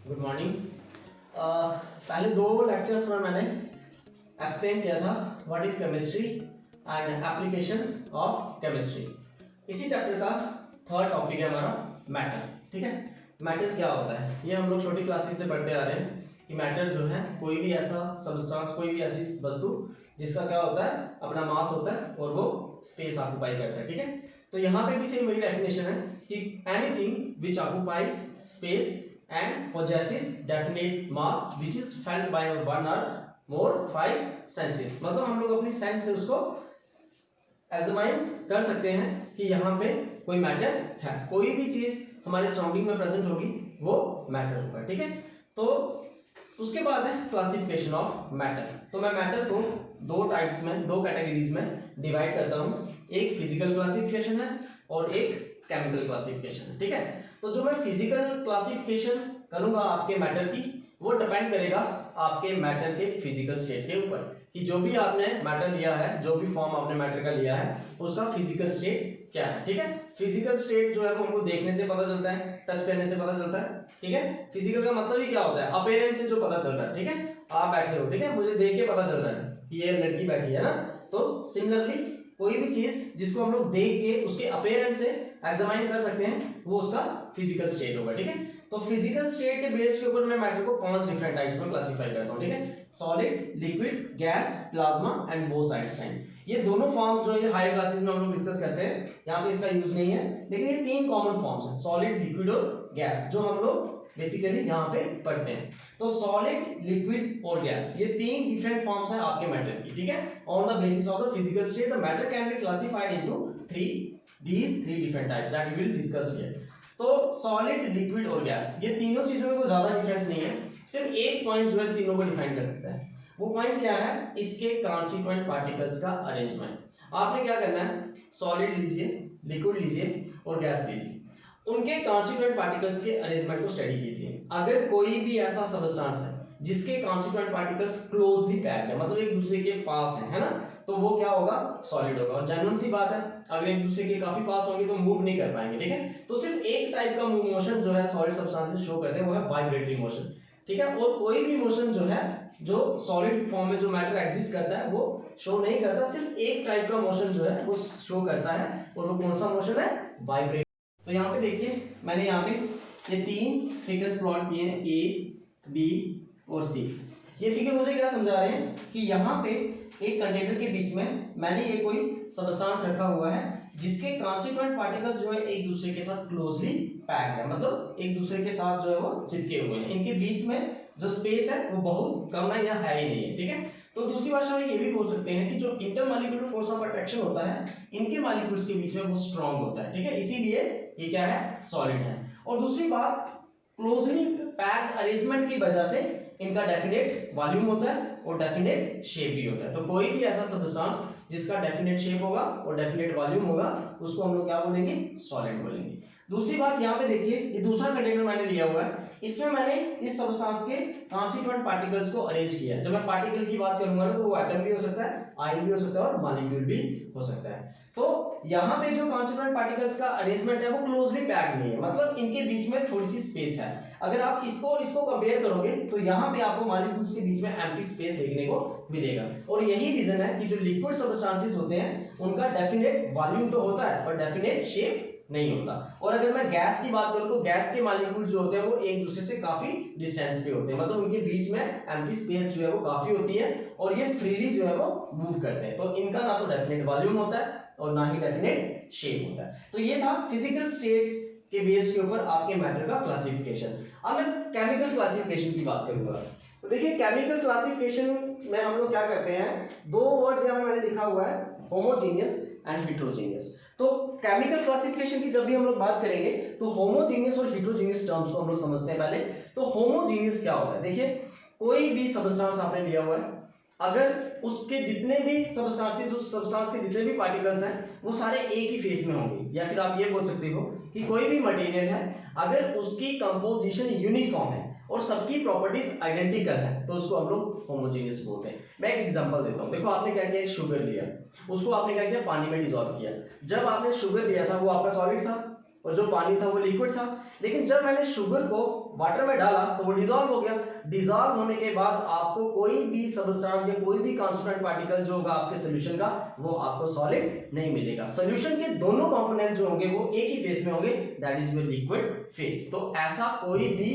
Good morning. पहले दो lectures में मैंने एक्सप्लेन किया था what is chemistry and applications of chemistry. इसी चैप्टर का थर्ड टॉपिक है हमारा मैटर। ठीक है, मैटर क्या होता है ये हम लोग छोटी क्लासेस से पढ़ते आ रहे हैं कि मैटर जो है कोई भी ऐसा सबस्टेंस, कोई भी ऐसी वस्तु जिसका क्या होता है, अपना मास होता है और वो स्पेस ऑक्यूपाई करता है। ठीक है, तो यहाँ पे भी सेम वही डेफिनेशन है कि anything which occupies space and possesses definite mass which is felt by one or more five senses। मतलब हम लोग अपनी सेंस से उसको एग्जामाइन कर सकते हैं कि यहाँ पे कोई मैटर है। कोई भी चीज हमारे सराउंडिंग में प्रेजेंट होगी वो मैटर होगा। ठीक है, तो उसके बाद है क्लासिफिकेशन ऑफ मैटर। तो मैं मैटर को दो टाइप्स में, दो कैटेगरीज में डिवाइड करता हूँ। एक फिजिकल क्लासिफिकेशन है और एक केमिकल क्लासिफिकेशन है। ठीक है, तो जो मैं फिजिकल क्लासिफिकेशन करूंगा आपके मैटर की, वो डिपेंड करेगा आपके मैटर के फिजिकल स्टेट के ऊपर कि जो भी आपने मैटर लिया है, जो भी फॉर्म आपने मैटर का लिया है, उसका फिजिकल स्टेट क्या है। ठीक है, फिजिकल स्टेट जो है वो हमको देखने से पता चलता है, टच करने से पता चलता है। ठीक है, फिजिकल का मतलब ही क्या होता है, अपीयरेंस से जो पता चल रहा है। ठीक है, आप बैठे हो, ठीक है, मुझे देख के पता चल रहा है कि ये लड़की बैठी है ना। तो सिमिलरली कोई भी चीज जिसको हम लोग देख के उसके अपीयरेंस से एग्जामाइन कर सकते हैं वो उसका फिजिकल स्टेट होगा। ठीक है, तो फिजिकल स्टेट के बेस के ऊपर मैं मैटर को 5 डिफरेंट टाइप्स में क्लासिफाई करता हूं। ठीक है, solid, liquid, gas, plasma and Bose Einstein. ये दोनों फॉर्म्स जो ये हायर क्लासेस में हम लोग डिस्कस करते हैं, यहाँ पे इसका यूज नहीं है, लेकिन ये तीन कॉमन फॉर्म्स हैं, सॉलिड, लिक्विड और गैस, जो हम लोग बेसिकली यहाँ पे पढ़ते हैं। तो सॉलिड, लिक्विड और गैस, ये तीन डिफरेंट फॉर्म्स हैं आपके मैटर की। ठीक है, on the basis of the physical state the matter can be classified into these three different types that we will discuss here। तो सॉलिड, लिक्विड और गैस, ये तीनों चीजों में कोई ज्यादा डिफरेंस नहीं है, सिर्फ एक पॉइंट जो है तीनों को डिफाइन करता है। वो पॉइंट क्या है, इसके कॉन्स्टिट्यूएंट पार्टिकल्स का अरेंजमेंट। आपने क्या करना है, सॉलिड लीजिए, लिक्विड लीजिए और गैस लीजिए, उनके कॉन्स्टिट्यूएंट पार्टिकल्स के अरेंजमेंट को स्टडी कीजिए। अगर कोई भी ऐसा सबस्टेंस है जिसके कॉन्स्टिट्यूएंट पार्टिकल्स क्लोजली पैक्ड है, मतलब एक दूसरे के पास है ना, तो वो क्या होगा, सॉलिड होगा। और जेन्युइन सी बात है, अगर एक दूसरे के काफी पास होंगे तो मूव नहीं कर पाएंगे। ठीक है, तो सिर्फ एक टाइप का मोशन जो है सॉलिड सब्सटेंसेस शो करते हैं, वो है वाइब्रेटरी मोशन। ठीक है, और कोई भी मोशन जो है जो सॉलिड फॉर्म में जो मैटर एग्जिस्ट करता है वो शो नहीं करता, सिर्फ एक टाइप का मोशन जो है वो शो करता है, और वो कौन सा मोशन है, वाइब्रेट। तो यहाँ पे देखिए, मैंने यहाँ पे ये तीन फिगर्स प्लॉट किए हैं, ए, बी और सी। ये फिगर मुझे क्या समझा रहे हैं कि यहाँ पे एक कंटेनर के बीच में मैंने ये कोई सबस्टेंस रखा हुआ है जिसके कॉन्स्टिट्यूएंट पार्टिकल्स जो है एक दूसरे के साथ क्लोजली पैक्ड है, मतलब एक दूसरे के साथ जो है वो चिपके हुए हैं। इनके बीच में जो स्पेस है वो बहुत कम है या है ही नहीं है। ठीक है, तो दूसरी भाषा में ये भी बोल सकते हैं कि जो इंटरमॉलिक्यूलर फोर्स ऑफ अट्रैक्शन होता है इनके मॉलिक्यूल्स के बीच में वो स्ट्रांग होता है। ठीक है, इसीलिए ये क्या है, सॉलिड है। और दूसरी बात, क्लोजली पैक्ड अरेंजमेंट की वजह से इनका डेफिनेट वॉल्यूम होता है और डेफिनेट शेप भी होता है। तो कोई भी ऐसा सबस्टेंस जिसका डेफिनेट शेप होगा और डेफिनेट वॉल्यूम होगा उसको हम लोग क्या बोलेंगे, सॉलिड बोलेंगे। दूसरी बात, यहाँ पे देखिए, ये दूसरा कंटेनर मैंने लिया हुआ है, इसमें मैंने इस सबस्टेंस के कॉन्स्टिट्यूएंट पार्टिकल्स को अरेंज किया है। जब मैं पार्टिकल की बात करूंगा ना, तो वो एटम भी हो सकता है, आयन भी हो सकता है और मॉलिक्यूल भी हो सकता है। तो यहाँ पे जो कॉन्स्टिट्यूएंट पार्टिकल्स का अरेंजमेंट है वो क्लोजली पैक्ड नहीं है, मतलब इनके बीच में थोड़ी सी स्पेस है। अगर आप इसको और इसको कंपेयर करोगे तो यहाँ पे आपको मॉलिक्यूल्स के बीच में एम्प्टी स्पेस देखने को मिलेगा। और यही रीजन है कि जो लिक्विड सबस्टेंसेस होते हैं उनका डेफिनेट वॉल्यूम तो होता है पर डेफिनेट शेप नहीं होता। और अगर मैं गैस की बात करूं तो गैस के मॉलिक्यूल्स जो होते हैं वो एक दूसरे से काफी डिस्टेंस पे होते हैं, मतलब उनके बीच में एम्प्टी स्पेस जो है वो काफी होती है और ये फ्रीली जो है वो मूव करते हैं। तो इनका ना तो डेफिनेट वॉल्यूम होता है और ना ही डेफिनेट शेप होता है। तो ये था फिजिकल स्टेट के बेस के ऊपर आपके मैटर का क्लासिफिकेशन। अब मैं केमिकल क्लासिफिकेशन की बात करूंगा। तो देखिए, केमिकल क्लासिफिकेशन में हम लोग क्या करते हैं, दो वर्ड्स यहाँ मैंने लिखा हुआ है, होमोजेनियस एंड हेट्रोजेनियस। तो केमिकल क्लासिफिकेशन की जब भी हम लोग बात करेंगे तो होमोजेनियस और हेट्रोजेनियस टर्म्स को हम लोग समझते हैं पहले। तो होमोजेनियस क्या होता है, देखिए, कोई भी सबस्टेंस आपने लिया हुआ है, अगर उसके जितने भी सबस्टेंसेस, उस सबस्टेंस के जितने भी पार्टिकल्स हैं वो सारे एक ही फेस में होंगे, या फिर आप ये बोल सकते हो कि कोई भी मटेरियल है अगर उसकी कंपोजिशन यूनिफॉर्म है और सबकी प्रॉपर्टीज आइडेंटिकल है तो उसको हम लोग होमोजेनियस बोलते हैं। मैं एक एग्जांपल देता हूं, देखो आपने क्या किया, शुगर लिया, उसको आपने क्या किया, पानी में डिसॉल्व किया। जब आपने शुगर लिया था वो आपका सॉलिड था और जो पानी था वो लिक्विड था। लेकिन जब मैंने शुगर को वाटर में डाला तो वो डिसॉल्व हो गया। डिसॉल्व होने के बाद आपको कोई भी सबस्टेंस या कोई भी कांस्टिट्यूएंट पार्टिकल जो होगा आपके सॉल्यूशन का वो आपको सॉलिड नहीं मिलेगा। सॉल्यूशन के दोनों कंपोनेंट जो होंगे वो एक ही फेज में होंगे, that is your liquid phase. तो ऐसा कोई भी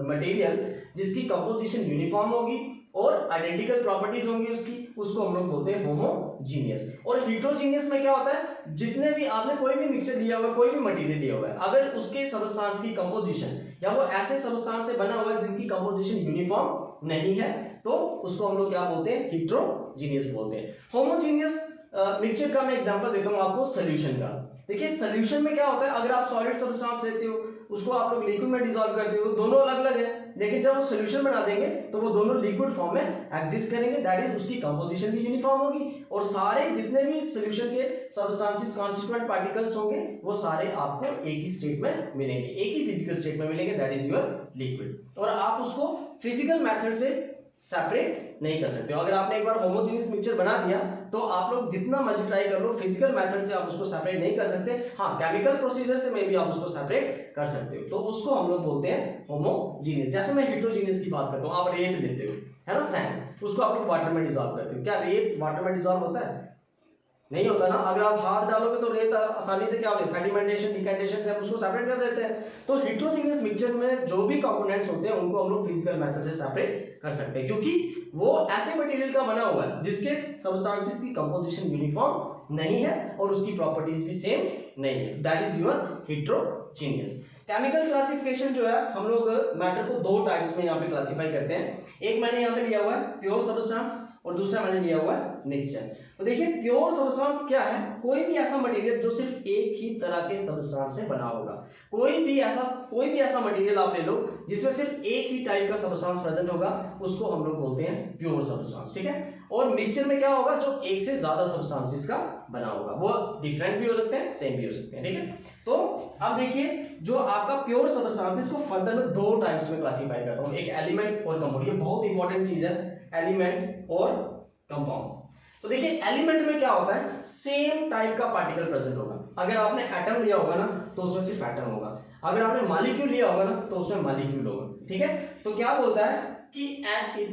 मटेरियल जिसकी कंपोजिशन यूनिफॉर्म होगी और आइडेंटिकल प्रॉपर्टीज होंगी उसकी, उसको हम लोग बोलते हैं होमोजीनियस। और हेटेरोजीनियस में क्या होता है, जितने भी आपने कोई भी मिक्सचर लिया हुआ है, कोई भी मटेरियल लिया हुआ है, अगर उसके सबस्टेंस की कंपोजिशन या वो ऐसे सबस्टेंस से बना हुआ है जिनकी कंपोजिशन यूनिफॉर्म नहीं है तो उसको हम लोग क्या बोलते हैं, हेटेरोजीनियस बोलते हैं। होमोजीनियस मिक्सचर का मैं एग्जांपल देता हूं आपको सॉल्यूशन का। देखिए सॉल्यूशन में क्या होता है, अगर आप सॉलिड सबस्टेंस लेते हो उसको आप लोग लिक्विड में डिसॉल्व करते हो, दोनों अलग अलग है, लेकिन जब वो सॉल्यूशन बना देंगे तो वो दोनों लिक्विड फॉर्म में एग्जिस्ट करेंगे, दैट इज उसकी कंपोजिशन भी यूनिफॉर्म होगी और सारे जितने भी सॉल्यूशन के सब्सटेंसेस कांस्टिट्यूएंट पार्टिकल्स होंगे वो सारे आपको एक ही स्टेट में मिलेंगे, एक ही फिजिकल स्टेट में मिलेंगे, दैट इज योर लिक्विड। और आप उसको फिजिकल मेथड से सेपरेट नहीं कर सकते हो। अगर आपने एक बार होमोजेनियस मिक्सचर बना दिया तो आप लोग जितना मर्जी ट्राई कर लो, फिजिकल मेथड से आप उसको सेपरेट नहीं कर सकते। हाँ, केमिकल प्रोसीजर से में भी आप उसको सेपरेट कर सकते हो, तो उसको हम लोग बोलते हैं होमोजीनियस। जैसे मैं हेटेरोजीनियस की बात करता हूँ, आप रेत लेते हो है ना, सैंड, उसको आप लोग वाटर में डिसॉल्व करते हो, क्या रेत वाटर में डिसॉल्व होता है? नहीं होता ना। अगर आप हाथ डालोगे तो रेत आसानी से क्या होगा, सेडिमेंटेशन डिकैंटेशन से हम उसको सेपरेट कर देते हैं। तो हेटेरोजीनियस मिक्सचर में जो भी कंपोनेंट्स होते हैं उनको हम लोग फिजिकल मेथड से सेपरेट कर सकते हैं, क्योंकि वो ऐसे मटेरियल का बना हुआ है जिसके सब्सटेंसेस की कंपोजिशन यूनिफॉर्म नहीं है और उसकी प्रॉपर्टीज भी सेम नहीं है, that is your heterogeneous. Chemical classification जो है, हम लोग मैटर को दो टाइप्स में यहाँ पे क्लासिफाई करते हैं। एक मैंने यहाँ पे लिया हुआ है प्योर सब्सटेंस और दूसरा मैंने लिया हुआ है मिक्सचर। तो देखिए प्योर सब्सटेंस क्या है, कोई भी ऐसा मटेरियल जो सिर्फ एक ही तरह के सब्सटेंस से बना होगा। कोई भी ऐसा मटेरियल आप ले लो जिसमें सिर्फ एक ही टाइप का सब्सटेंस प्रेजेंट होगा, उसको हम लोग बोलते हैं प्योर सब्सटेंस, ठीक है। और मिक्सचर में क्या होगा, जो एक से ज्यादा सब्सटेंसेस का बना होगा, वो डिफरेंट भी हो सकते हैं, सेम भी हो सकते हैं, ठीक है। तो अब देखिए जो आपका प्योर सब्सटेंसेस को फर्दर में दो टाइप्स में क्लासिफाई करता हूं, एक एलिमेंट और कंपाउंड। ये बहुत इंपॉर्टेंट चीज है, एलिमेंट और कंपाउंड। तो देखिए एलिमेंट में क्या होता है, सेम टाइप का पार्टिकल प्रेजेंट होगा। अगर आपने एटम लिया होगा ना तो उसमें सिर्फ एटम होगा, अगर आपने मॉलिक्यूल लिया होगा ना तो उसमें मॉलिक्यूल होगा, ठीक है। तो क्या बोलता है कि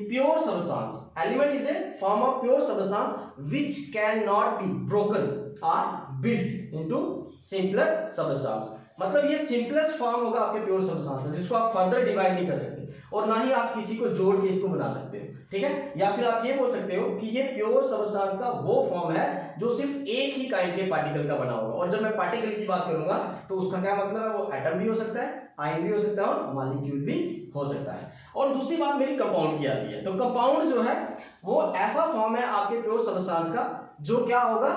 pure substance, element is a form of pure substance which can not be broken और बिल्ट इनटू सिंपलर सब्सटेंस। मतलब ये सिंपलेस्ट फॉर्म होगा आपके प्योर सब्सटेंस, जिसको आप फर्दर डिवाइड नहीं कर सकते और ना ही आप किसी को जोड़ के इसको बना सकते हो, ठीक है। या फिर आप ये बोल सकते हो कि ये प्योर सब्सटेंस का वो फॉर्म है जो सिर्फ एक ही काइंड के पार्टिकल का बना होगा। और जब मैं पार्टिकल की बात करूंगा तो उसका क्या मतलब है, वो एटम भी हो सकता है, आयन भी हो सकता है और मॉलिक्यूल भी हो सकता है। और दूसरी बात मेरी कंपाउंड की आती है। तो कंपाउंड जो है वो ऐसा फॉर्म है आपके प्योर सब्सटेंस का जो क्या होगा,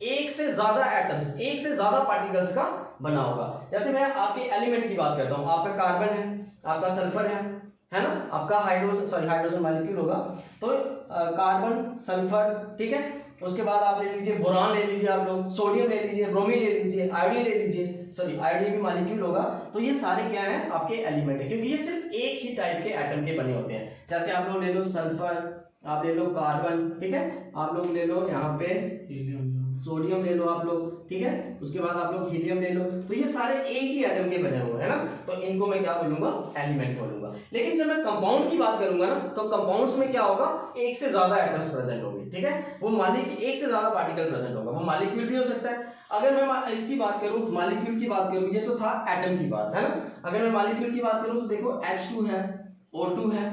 एक से ज्यादा एटम्स, एक से ज्यादा पार्टिकल्स का बना होगा। जैसे मैं आपके एलिमेंट की बात करता हूं, आपका कार्बन है, आपका सल्फर है ना, आपका हाइड्रोजन मॉलिक्यूल होगा। तो कार्बन, सल्फर, ठीक है। उसके बाद आप ले लीजिए बोरान, ले लीजिए आप लोग, सोडियम ले लीजिए, ब्रोमीन ले लीजिए, आयोडीन ले लीजिए, आयोडीन भी मॉलिक्यूल होगा। तो ये सारे क्या हैं, आपके एलिमेंट है, क्योंकि ये सिर्फ एक ही टाइप के एटम के बने होते हैं। जैसे आप लोग ले लो सल्फर, आप ले लो कार्बन, ठीक है, आप लोग ले लो यहाँ पे सोडियम ले लो आप लोग, ठीक है, उसके बाद आप लोग हीलियम ले लो। तो ये सारे एक ही एटम के बने हुए हैं ना, तो इनको मैं क्या बोलूंगा, एलिमेंट बोलूंगा। लेकिन जब मैं कंपाउंड की बात करूंगा ना तो कंपाउंड्स में क्या होगा, एक से ज्यादा एटम्स प्रेजेंट होंगे, ठीक है। वो एक से ज्यादा पार्टिकल प्रेजेंट होगा, वो मॉलिक्यूल भी हो सकता है। अगर मैं इसकी बात करूं, मॉलिक्यूल की बात करूं, ये तो था एटम की बात, है ना। अगर मैं मॉलिक्यूल की बात करूं तो देखो H2 है, O2 है,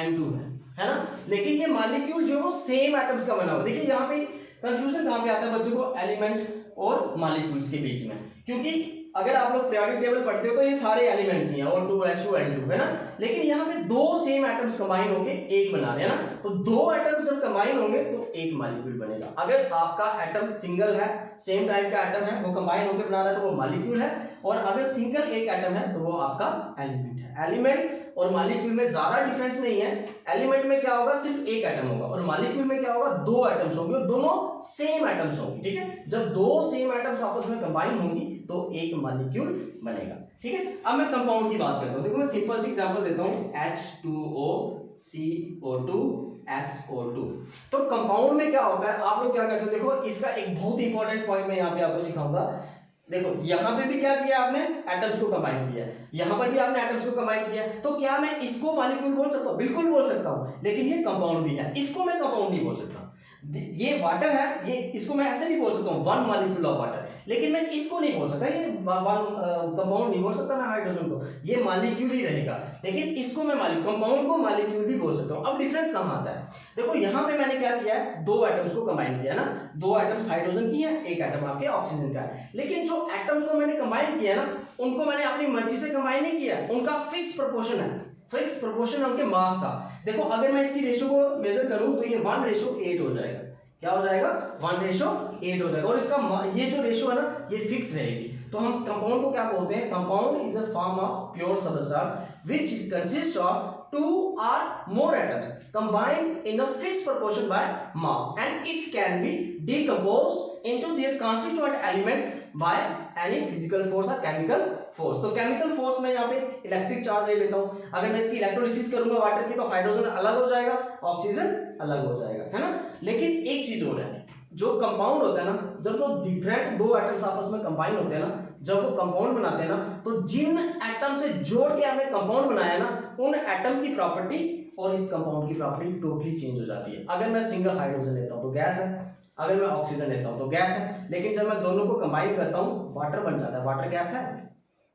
N2 है ना। लेकिन ये मॉलिक्यूल जो सेम एटम्स का बना हुआ। देखिए यहाँ पे कंफ्यूजन कहां पे आता है बच्चों को, एलिमेंट और मॉलिक्यूल्स के बीच में, क्योंकि अगर आप लोग पीरियोडिक टेबल पढ़ते हो तो ये सारे एलिमेंट्स ही हैं, O2, H2, N2, है ना। लेकिन यहाँ पे दो सेम एटम्स कंबाइन होंगे एक बना रहे हैं ना, तो दो एटम्स जब कंबाइन होंगे तो एक मॉलिक्यूल बनेगा। अगर आपका एटम सिंगल है, सेम टाइप का एटम है, वो कंबाइन होकर बना रहा है तो वो मॉलिक्यूल है, और अगर सिंगल एक एटम है तो वो आपका एलिमेंट है। एलिमेंट और मॉलिक्यूल में ज्यादा डिफरेंस नहीं है। एलिमेंट में क्या होगा, सिर्फ एक एटम होगा, और मॉलिक्यूल में क्या होगा, दो एटम्स होंगे और दोनों सेम एटम्स होंगे, ठीक है। जब दो सेम एटम्स आपस में कंबाइन होंगी तो एक मॉलिक्यूल बनेगा, ठीक है। अब मैं कंपाउंड की बात करता हूं। देखो मैं सिंपल सी एग्जांपल देता हूं, H2O CO2 SO2। तो कंपाउंड में क्या होता है, आप लोग क्या करते हो, देखो इसका एक बहुत इंपॉर्टेंट पॉइंट मैं यहाँ पे आपको सिखाऊंगा। देखो यहाँ पे भी क्या किया आपने, एटम्स को कंबाइन किया, यहाँ पर भी आपने एटम्स को कंबाइन किया, तो क्या मैं इसको मॉलिक्यूल बोल सकता हूँ? बिल्कुल बोल सकता हूँ, लेकिन ये कंपाउंड भी है, इसको मैं कंपाउंड नहीं बोल सकता। ये वाटर है, ये इसको मैं ऐसे नहीं बोल सकता हूँ वन मॉलिक्यूल ऑफ वाटर, लेकिन मैं इसको नहीं बोल सकता, ये कंपाउंड नहीं बोल सकता मैं हाइड्रोजन को, ये मॉलिक्यूल ही रहेगा, लेकिन इसको मैं कंपाउंड को मॉलिक्यूल भी बोल सकता हूँ। अब डिफरेंस कहाँ आता है? देखो यहाँ पे मैंने क्या किया है, दो एटम्स को कंबाइन किया ना, दो एटम्स हाइड्रोजन की है, एक एटम आपके ऑक्सीजन का है, लेकिन जो एटम्स को मैंने कंबाइन किया ना, उनको मैंने अपनी मर्जी से कंबाइन नहीं किया, उनका फिक्स प्रोपोर्शन है, फिक्स प्रोपोर्शन उनके मास का। देखो अगर मैं इसकी रेशो को मेजर करूं तो ये 1:8 हो जाएगा, क्या हो जाएगा? 1:8 हो जाएगा, और इसका ये जो रेशो है ना, ये फिक्स रहेगी। तो हम कंपाउंड को क्या बोलते हैं? Compound is a form of pure substance which is consist of 2 or more atoms combined in a fixed proportion by mass, and it can be decomposed into their constituent elements by any physical force or chemical force। तो chemical force में यहाँ पे electric charge ले लेता हूँ, अगर मैं इसकी इलेक्ट्रोलिसिस करूंगा वाटर की तो हाइड्रोजन अलग हो जाएगा, ऑक्सीजन अलग हो जाएगा, है ना। लेकिन एक चीज और है, जो कंपाउंड होता है ना, जब जो डिफरेंट दो एटम्स आपस में कंबाइन होते हैं ना, जब वो कंपाउंड बनाते हैं ना, तो जिन एटम से जोड़ के आपने कंपाउंड बनाया ना, उन एटम की प्रॉपर्टी और इस कंपाउंड की प्रॉपर्टी टोटली चेंज हो जाती है। अगर मैं सिंगल हाइड्रोजन लेता हूं तो गैस है, अगर मैं ऑक्सीजन लेता हूं तो गैस है, लेकिन जब मैं दोनों को कंबाइन करता हूं वाटर बन जाता है। वाटर गैस है?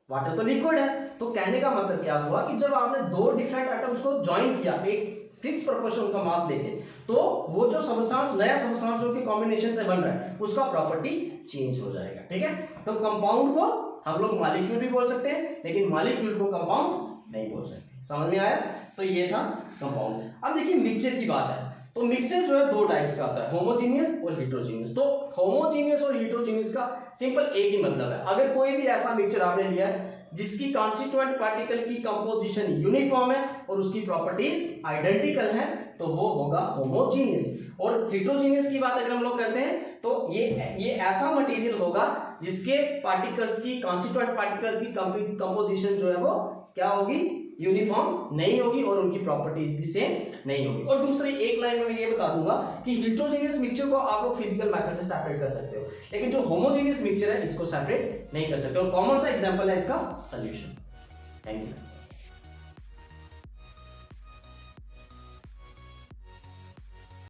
वाटर तो लिक्विड है। तो कहने का मतलब क्या हुआ कि जब आपने दो डिफरेंट एटम्स को ज्वाइन किया एक फिक्स प्रोपोर्शन उनका मास लेके, तो वो जो सबस्टेंस, नया सबस्टेंस जो कि कॉम्बिनेशन से बन रहा है, उसका प्रॉपर्टी चेंज हो जाएगा। ठीक है, तो कंपाउंड को हम लोग मॉलिक्यूल भी बोल सकते हैं, लेकिन मॉलिक्यूल को कंपाउंड नहीं बोल सकते। समझ में आया? तो ये था कंपाउंड। अब देखिए मिक्सचर की बात है, तो मिक्सचर जो है दो टाइप्स का आता है, होमोजीनियस और हेटेरोजीनियस। तो होमोजीनियस और हेटेरोजीनियस का सिंपल एक ही मतलब है, अगर कोई भी ऐसा मिक्सचर आपने लिया है जिसकी कॉन्स्टिट्यूएंट पार्टिकल की कंपोजिशन यूनिफॉर्म है और उसकी प्रॉपर्टीज आइडेंटिकल है, तो वो होगा होमोजीनियस। और हेटेरोजीनियस की बात अगर हम लोग करते हैं तो ये ऐसा मटेरियल होगा जिसके पार्टिकल्स की कॉन्स्टिट्यूएंट पार्टिकल्स की कंपोजिशन जो है वो क्या होगी, यूनिफॉर्म नहीं होगी और उनकी प्रॉपर्टीज भी सेम नहीं होगी। और दूसरी एक लाइन में ये बता दूंगा कि हेटेरोजीनियस मिक्सचर को आप लोग फिजिकल मेथड से सेपरेट कर सकते हो, लेकिन जो होमोजीनियस मिक्सचर है इसको सेपरेट नहीं कर सकते। और कॉमन सा एग्जांपल है इसका सॉल्यूशन। Thank you.